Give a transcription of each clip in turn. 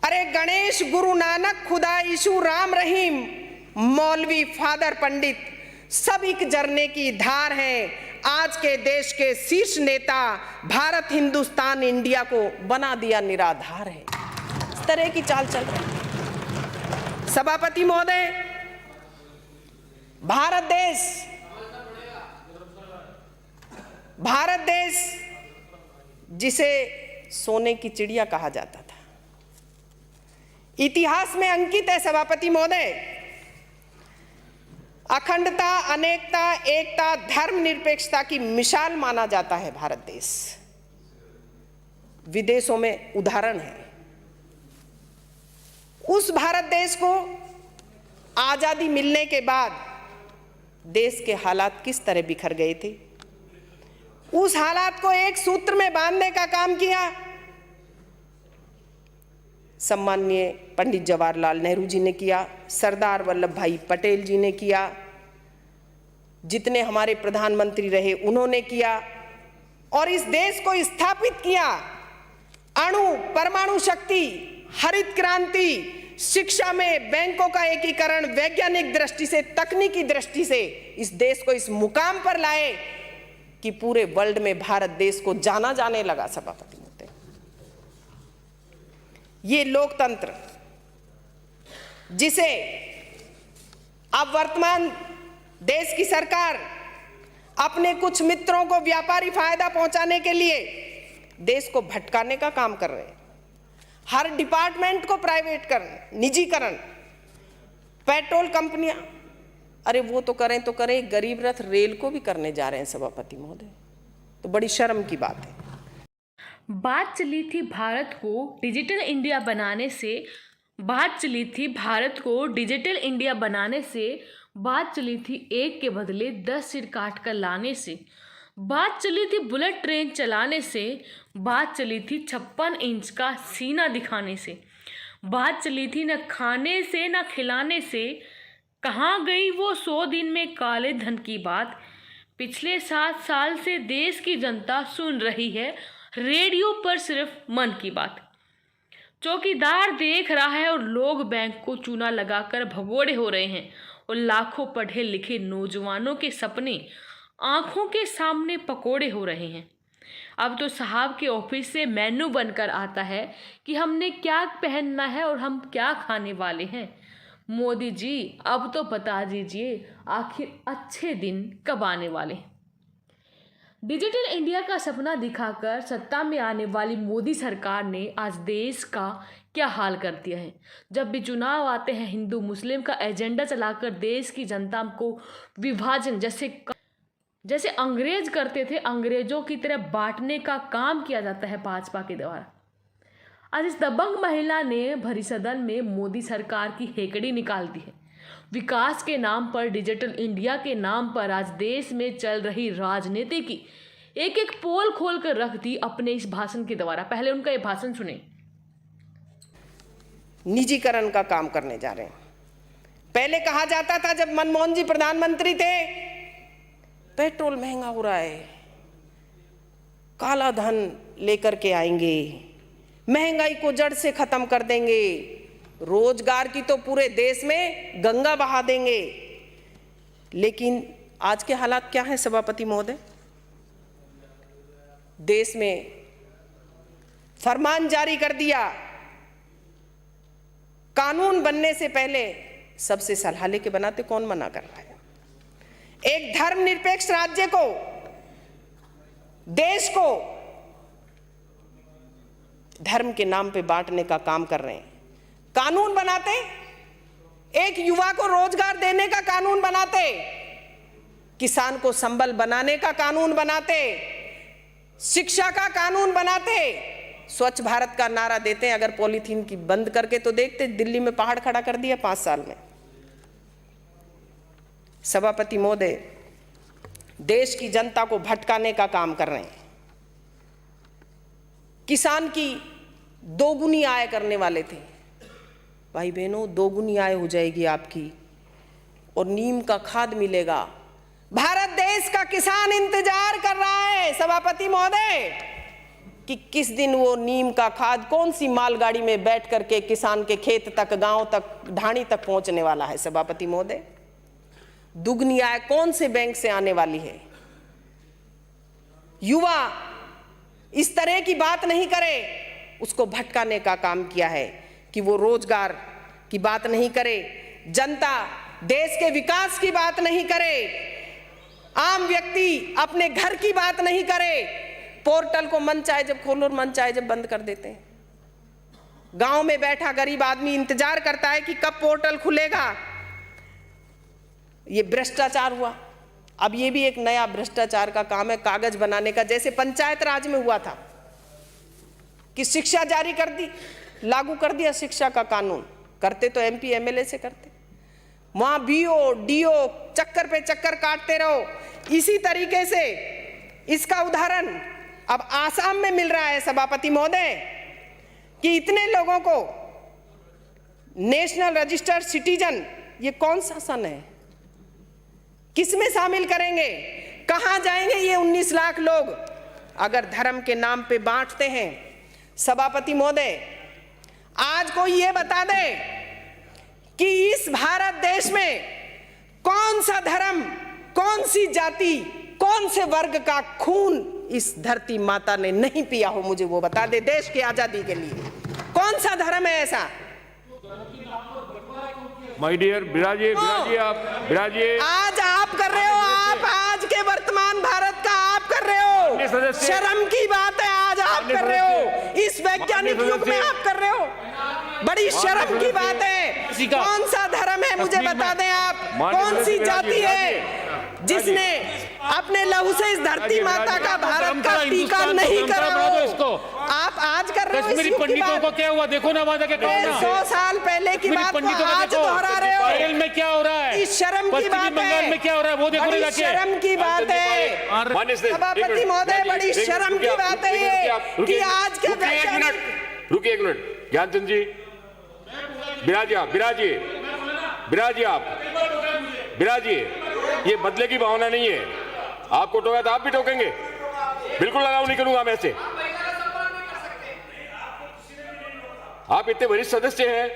अरे गणेश, गुरु नानक, खुदा, यीशु, राम रहीम, मौलवी, फादर, पंडित, सब एक झरने की धार हैं। आज के देश के शीर्ष नेता भारत, हिंदुस्तान, इंडिया को बना दिया निराधार है। इस तरह की चाल चल रही है। सभापति महोदय, भारत देश जिसे सोने की चिड़िया कहा जाता था, इतिहास में अंकित है। सभापति महोदय, अखंडता, अनेकता, एकता, धर्मनिरपेक्षता की मिसाल माना जाता है भारत देश। विदेशों में उदाहरण है। उस भारत देश को आजादी मिलने के बाद देश के हालात किस तरह बिखर गए थे, उस हालात को एक सूत्र में बांधने का काम किया सम्माननीय पंडित जवाहरलाल नेहरू जी ने किया, सरदार वल्लभ भाई पटेल जी ने किया, जितने हमारे प्रधानमंत्री रहे उन्होंने किया, और इस देश को स्थापित किया। अणु परमाणु शक्ति, हरित क्रांति, शिक्षा में बैंकों का एकीकरण, वैज्ञानिक दृष्टि से, तकनीकी दृष्टि से इस देश को इस मुकाम पर लाए कि पूरे वर्ल्ड में भारत देश को जाना जाने लगा। सभापति महोदय, ये लोकतंत्र जिसे अब वर्तमान देश की सरकार अपने कुछ मित्रों को व्यापारी फायदा पहुंचाने के लिए देश को भटकाने का काम कर रहे हैं। हर डिपार्टमेंट को प्राइवेट करना, निजीकरण, पेट्रोल कंपनियां, अरे वो तो करें तो करें, गरीब रथ रेल को भी करने जा रहे हैं। सभापति महोदय, तो बड़ी शर्म की बात है। बात चली थी भारत को डिजिटल इंडिया बनाने से, बात चली थी भारत को डिजिटल इंडिया बनाने से, बात चली थी एक के बदले 10 सिर काट कर लाने से, बात चली थी बुलेट ट्रेन चलाने से, बात चली थी 56 इंच का सीना दिखाने से, बात चली थी न खाने से न खिलाने से। कहाँ गई वो 100 दिन में काले धन की बात। पिछले 7 साल से देश की जनता सुन रही है रेडियो पर सिर्फ मन की बात। चौकीदार देख रहा है और लोग बैंक को चूना लगाकर भगोड़े हो रहे हैं, और लाखों पढ़े लिखे नौजवानों के सपने आंखों के सामने पकोड़े हो रहे हैं। अब तो साहब के ऑफिस से मेन्यू बनकर आता है कि हमने क्या पहनना है और हम क्या खाने वाले हैं। मोदी जी, अब तो बता दीजिए आखिर अच्छे दिन कब आने वाले। डिजिटल इंडिया का सपना दिखाकर सत्ता में आने वाली मोदी सरकार ने आज देश का क्या हाल कर दिया है। जब भी चुनाव आते हैं, हिंदू मुस्लिम का एजेंडा चलाकर देश की जनता को विभाजन जैसे अंग्रेज करते थे, अंग्रेजों की तरह बांटने का काम किया जाता है भाजपा के द्वारा। आज इस दबंग महिला ने भरी सदन में मोदी सरकार की हेकड़ी निकाल दी है। विकास के नाम पर, डिजिटल इंडिया के नाम पर आज देश में चल रही राजनीति की एक एक पोल खोल कर रख दी अपने इस भाषण के द्वारा। पहले उनका ये भाषण सुने। निजीकरण का काम करने जा रहे हैं। पहले कहा जाता था जब मनमोहन जी प्रधानमंत्री थे, पेट्रोल महंगा हो रहा है, काला धन लेकर के आएंगे, महंगाई को जड़ से खत्म कर देंगे, रोजगार की तो पूरे देश में गंगा बहा देंगे। लेकिन आज के हालात क्या है सभापति महोदय? देश में फरमान जारी कर दिया, कानून बनने से पहले सबसे सलाह लेके बनाते, कौन मना कर रहा है? एक धर्मनिरपेक्ष राज्य को, देश को धर्म के नाम पे बांटने का काम कर रहे हैं। कानून बनाते, एक युवा को रोजगार देने का कानून बनाते, किसान को संबल बनाने का कानून बनाते, शिक्षा का कानून बनाते, स्वच्छ भारत का नारा देते हैं। अगर पॉलीथीन की बंद करके तो देखते, दिल्ली में पहाड़ खड़ा कर दिया 5 साल में। सभापति महोदय, देश की जनता को भटकाने का काम कर रहे हैं। किसान की दोगुनी आय करने वाले थे। भाई बहनों, दोगुनी आय हो जाएगी आपकी, और नीम का खाद मिलेगा। भारत देश का किसान इंतजार कर रहा है सभापति महोदय कि किस दिन वो नीम का खाद कौन सी मालगाड़ी में बैठ करके किसान के खेत तक, गांव तक, ढाणी तक पहुंचने वाला है सभापति महोदय। दुगनी आय कौन से बैंक से आने वाली है। युवा इस तरह की बात नहीं करे, उसको भटकाने का काम किया है कि वो रोजगार की बात नहीं करे, जनता देश के विकास की बात नहीं करे, आम व्यक्ति अपने घर की बात नहीं करे, पोर्टल को मन चाहे जब खोलो और मन चाहे जब बंद कर देते हैं। गांव में बैठा गरीब आदमी इंतजार करता है कि कब पोर्टल खुलेगा। ये भ्रष्टाचार हुआ। अब ये भी एक नया भ्रष्टाचार का काम है, कागज बनाने का, जैसे पंचायत राज में हुआ था कि शिक्षा जारी कर दी, लागू कर दिया शिक्षा का कानून। करते तो एमपी एमएलए से करते, वहां बीओ डीओ चक्कर पे चक्कर काटते रहो। इसी तरीके से इसका उदाहरण अब आसाम में मिल रहा है सभापति महोदय कि इतने लोगों को नेशनल रजिस्टर्ड सिटीजन, ये कौन सा सन है, किसमें शामिल करेंगे, कहां जाएंगे ये 19 लाख लोग अगर धर्म के नाम पे बांटते हैं। सभापति महोदय, आज कोई ये बता दे कि इस भारत देश में कौन सा धर्म, कौन सी जाति, कौन से वर्ग का खून इस धरती माता ने नहीं पिया हो, मुझे वो बता दे। देश की आजादी के लिए कौन सा धर्म है ऐसा। माय डियर बिराजिए आज आप कर रहे हो, आप आज के वर्तमान भारत का आप कर रहे हो। शर्म की बात है, आज आप कर रहे हो, इस वैज्ञानिक युग में आप कर रहे हो, बड़ी शर्म की बात है। कौन सा धर्म है मुझे बता दें आप, कौन सी जाति है जिसने अपने लहू से इस धरती माता का, भारत का टीका नहीं करा हो। आप आज कर रहे हो। कश्मीरी पंडितों को क्या हुआ, देखो ना वहां जाके 100 साल पहले की बात को आज दोहरा रहे हो। केरल में क्या हो रहा है, इस शर्म की बात है, बंगाल में क्या हो रहा है वो देखो ना जाके। शर्म की बात है सभापति महोदय, बड़ी शर्म की बात है ये कि आज के रुकिए एक मिनट ज्ञानचंद जी, बिराजिए, ये बदले की भावना नहीं है। आपको टोका तो आप भी टोकेंगे, बिल्कुल लगाव नहीं करूंगा मैं ऐसे। आप इतने वरिष्ठ सदस्य हैं,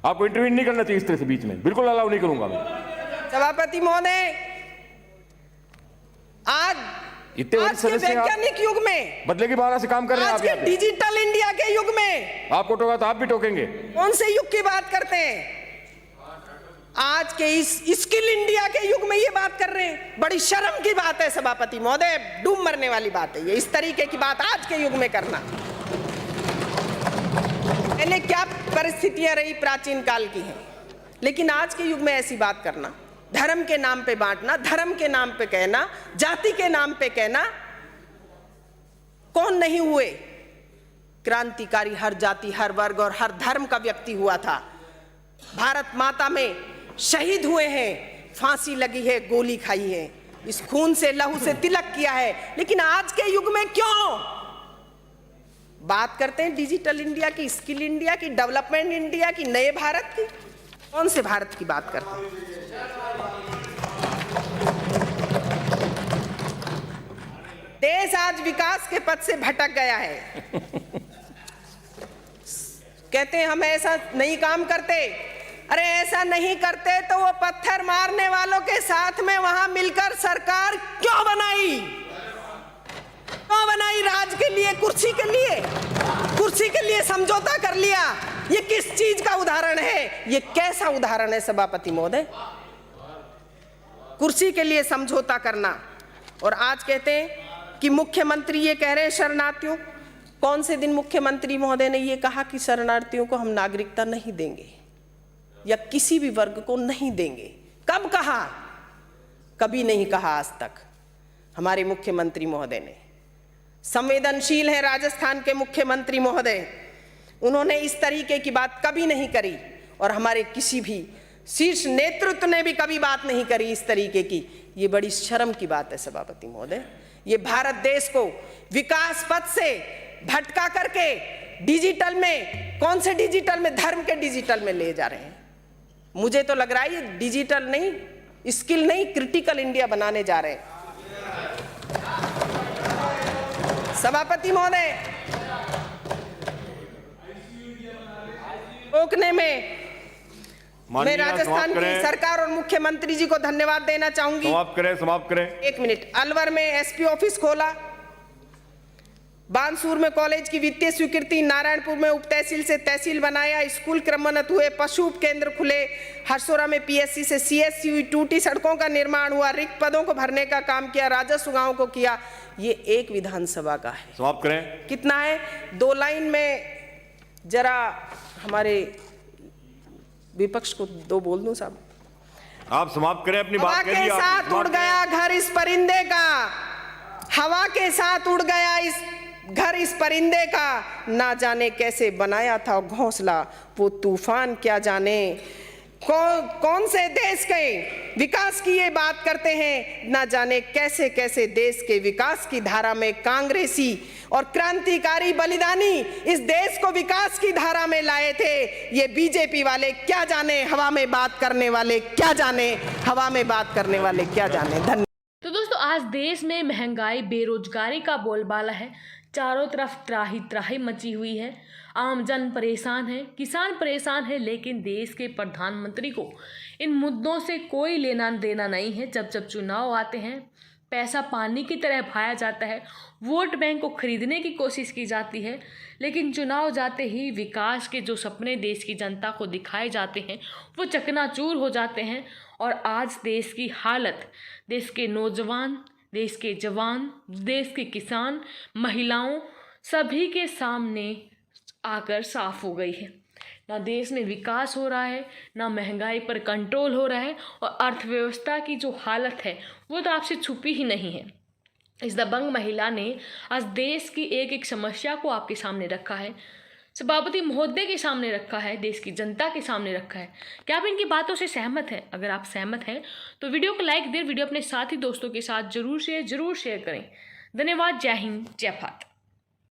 आपको इंटरव्यू नहीं करना चाहिए इस तरह से बीच में, बिल्कुल अलाउ नहीं करूंगा मैं। सभापति महोदय, आज इतने वरिष्ठ सदस्य वैज्ञानिक युग में बदले की भावना से काम कर रहे हैं, आज के डिजिटल इंडिया के युग में आपको टोका तो आप भी टोकेंगे। कौन से युग की बात करते हैं? आज के इस स्किल इंडिया के युग में ये बात कर रहे हैं, बड़ी शर्म की बात है सभापति महोदय, डूब मरने वाली बात है ये, इस तरीके की बात आज के युग में करना। पहले क्या परिस्थितियां रही प्राचीन काल की हैं, लेकिन आज के युग में ऐसी बात करना, धर्म के नाम पे बांटना, धर्म के नाम पे कहना, जाति के नाम पे कहना। कौन नहीं हुए क्रांतिकारी, हर जाति, हर वर्ग और हर धर्म का व्यक्ति हुआ था। भारत माता में शहीद हुए हैं, फांसी लगी है, गोली खाई है, इस खून से लहू से तिलक किया है। लेकिन आज के युग में क्यों बात करते हैं डिजिटल इंडिया की, स्किल इंडिया की, डेवलपमेंट इंडिया की, नए भारत की? कौन से भारत की बात करते हैं? देश आज विकास के पथ से भटक गया है। कहते हैं हम ऐसा नहीं काम करते, अरे ऐसा नहीं करते तो वो पत्थर मारने वालों के साथ में वहां मिलकर सरकार क्यों बनाई? क्यों बनाई? राज के लिए, कुर्सी के लिए समझौता कर लिया। ये किस चीज का उदाहरण है? ये कैसा उदाहरण है सभापति महोदय? कुर्सी के लिए समझौता करना। और आज कहते हैं कि मुख्यमंत्री ये कह रहे हैं शरणार्थियों, कौन से दिन मुख्यमंत्री महोदय ने ये कहा कि शरणार्थियों को हम नागरिकता नहीं देंगे या किसी भी वर्ग को नहीं देंगे? कब कहा? कभी नहीं कहा आज तक हमारे मुख्यमंत्री महोदय ने। संवेदनशील है राजस्थान के मुख्यमंत्री महोदय, उन्होंने इस तरीके की बात कभी नहीं करी और हमारे किसी भी शीर्ष नेतृत्व ने भी कभी बात नहीं करी इस तरीके की। ये बड़ी शर्म की बात है सभापति महोदय। ये भारत देश को विकास पथ से भटका करके डिजिटल में, कौन से डिजिटल में, धर्म के डिजिटल में ले जा रहे हैं। मुझे तो लग रहा है ये डिजिटल नहीं, स्किल नहीं, क्रिटिकल इंडिया बनाने जा रहे हैं। सभापति महोदय, रोकने में मैं राजस्थान की सरकार और मुख्यमंत्री जी को धन्यवाद देना चाहूंगी। समाप्त करें। एक मिनट। अलवर में एसपी ऑफिस खोला, बानसूर में कॉलेज की वित्तीय स्वीकृति, नारायणपुर में उप तहसील से तहसील बनाया, स्कूल क्रमोन्नत हुए, पशु केंद्र खुले, हरसोरा में पीएससी से सीएससी हुई, टूटी सड़कों का निर्माण हुआ, रिक्त पदों को भरने का काम किया, राजस्व गांवों को किया। ये एक विधानसभा का है। समाप्त करें। कितना है? 2 लाइन में जरा हमारे विपक्ष को 2 बोल दूं साहब। आप समाप्त करें अपनी बात। हवा के साथ उड़ गया घर इस परिंदे का, हवा के साथ उड़ गया इस घर इस परिंदे का, ना जाने कैसे बनाया था घोंसला वो तूफान, क्या जाने कौन से देश के विकास की ये बात करते हैं, ना जाने कैसे कैसे देश के विकास की धारा में कांग्रेसी और क्रांतिकारी बलिदानी इस देश को विकास की धारा में लाए थे। ये बीजेपी वाले क्या जाने, हवा में बात करने वाले क्या जाने, हवा में बात करने वाले क्या जाने। धन्यवाद। तो दोस्तों, आज देश में महंगाई, बेरोजगारी का बोलबाला है। चारों तरफ त्राही त्राही मची हुई है। आम जन परेशान है, किसान परेशान है, लेकिन देश के प्रधानमंत्री को इन मुद्दों से कोई लेना देना नहीं है। जब जब चुनाव आते हैं, पैसा पानी की तरह बहाया जाता है, वोट बैंक को खरीदने की कोशिश की जाती है, लेकिन चुनाव जाते ही विकास के जो सपने देश की जनता को दिखाए जाते हैं वो चकनाचूर हो जाते हैं। और आज देश की हालत, देश के नौजवान, देश के जवान, देश के किसान, महिलाओं सभी के सामने आकर साफ हो गई है। ना देश में विकास हो रहा है, ना महंगाई पर कंट्रोल हो रहा है, और अर्थव्यवस्था की जो हालत है वो तो आपसे छुपी ही नहीं है। इस दबंग महिला ने आज देश की एक एक समस्या को आपके सामने रखा है, सभापति महोदय के सामने रखा है, देश की जनता के सामने रखा है। क्या आप इनकी बातों से सहमत हैं? अगर आप सहमत हैं तो वीडियो को लाइक दें, वीडियो अपने साथी दोस्तों के साथ जरूर शेयर करें। धन्यवाद। जय हिंद, जय भारत।